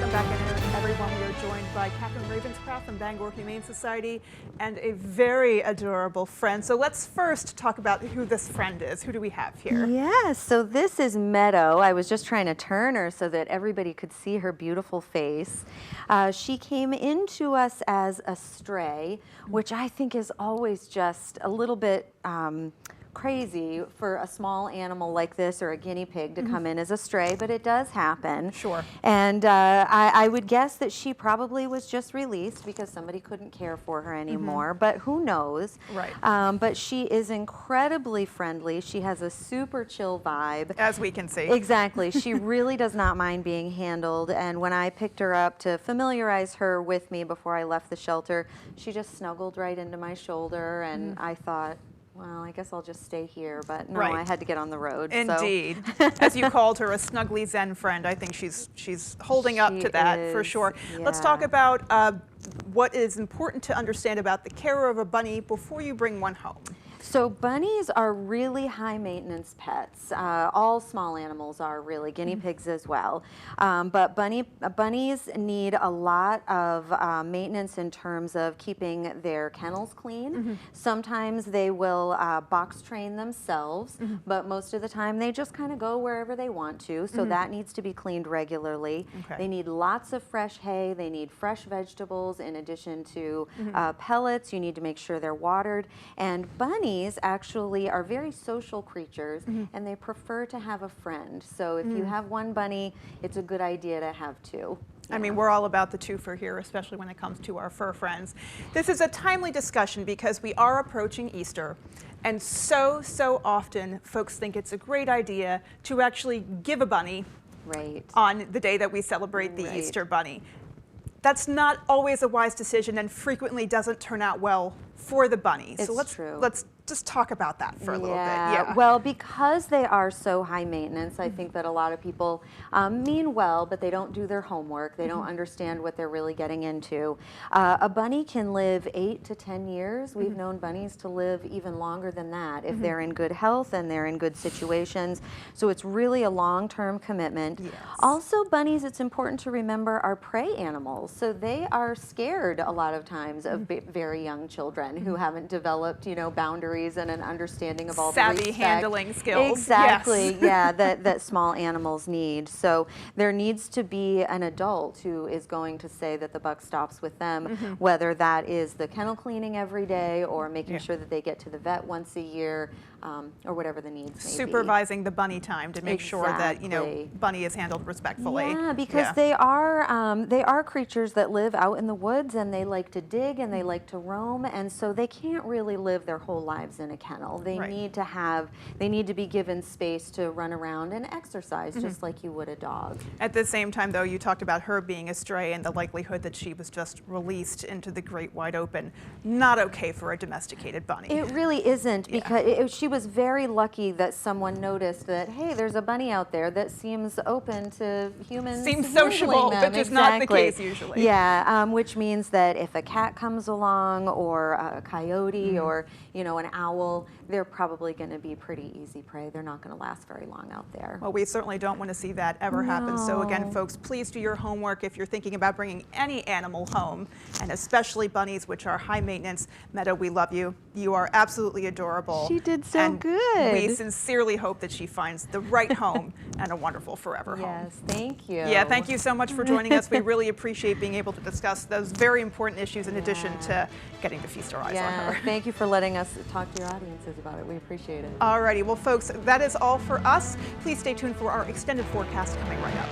Welcome back, everyone. We are joined by Catherine Ravenscraft from Bangor Humane Society and a very adorable friend. So let's first talk about who this friend is. Who do we have here? Yes, so this is Meadow. I was just trying to turn her so that everybody could see her beautiful face. She came into us as a stray, which I think is always just a little bit crazy for a small animal like this or a guinea pig to come in as a stray, but it does happen. Sure. And I would guess that she probably was just released because somebody couldn't care for her anymore, but who knows? Right. But she is incredibly friendly. She has a super chill vibe. As we can see. Exactly. She really does not mind being handled. And when I picked her up to familiarize her with me before I left the shelter, she just snuggled right into my shoulder, and I thought, well, I guess I'll just stay here, but no, Right. I had to get on the road. Indeed. As you called her, a snuggly Zen friend, I think she's holding up to that for sure. Let's talk about what is important to understand about the care of a bunny before you bring one home. So bunnies are really high maintenance pets. All small animals are really, guinea pigs as well. But bunnies need a lot of maintenance in terms of keeping their kennels clean. Sometimes they will box train themselves, but most of the time they just kind of go wherever they want to. So that needs to be cleaned regularly. Okay. They need lots of fresh hay. They need fresh vegetables in addition to pellets. You need to make sure they're watered. And bunnies actually are very social creatures, and they prefer to have a friend. So if you have one bunny, it's a good idea to have two. I mean, we're all about the twofer here, especially when it comes to our fur friends. This is a timely discussion because we are approaching Easter, and so often folks think it's a great idea to actually give a bunny on the day that we celebrate the Easter bunny. That's not always a wise decision and frequently doesn't turn out well for the bunny. So let's just talk about that for a little bit. Yeah. Well, because they are so high maintenance, I think that a lot of people mean well, but they don't do their homework. They don't understand what they're really getting into. A bunny can live 8 to 10 years. We've known bunnies to live even longer than that if they're in good health and they're in good situations. So it's really a long-term commitment. Yes. Also, bunnies, it's important to remember, are prey animals. So they are scared a lot of times of very young children who haven't developed, boundaries and an understanding of all the savvy handling skills. Exactly, yes. that small animals need. So there needs to be an adult who is going to say that the buck stops with them, whether that is the kennel cleaning every day or making sure that they get to the vet once a year, or whatever the needs may be. Supervising the bunny time to make sure that bunny is handled respectfully. Yeah, because they are creatures that live out in the woods, and they like to dig and they like to roam, and so they can't really live their whole lives in a kennel. They need to be given space to run around and exercise just like you would a dog. At the same time, though, you talked about her being a stray and the likelihood that she was just released into the great wide open. Not okay for a domesticated bunny. It really isn't, because she was very lucky that someone noticed that, hey, there's a bunny out there that seems open to humans. Seems sociable, which is not the case usually. Yeah, which means that if a cat comes along or a coyote or an owl, they're probably going to be pretty easy prey. They're not going to last very long out there. Well, we certainly don't want to see that ever happen. So again, folks, please do your homework if you're thinking about bringing any animal home, and especially bunnies, which are high maintenance. Meadow, we love you. You are absolutely adorable. She did so good. We sincerely hope that she finds the right home and a wonderful forever home. Yes, thank you. Yeah, thank you so much for joining us. We really appreciate being able to discuss those very important issues in addition to getting to feast our eyes on her. Thank you for letting us talk to your audiences about it. We appreciate it. Alrighty, well folks, that is all for us. Please stay tuned for our extended forecast coming right up.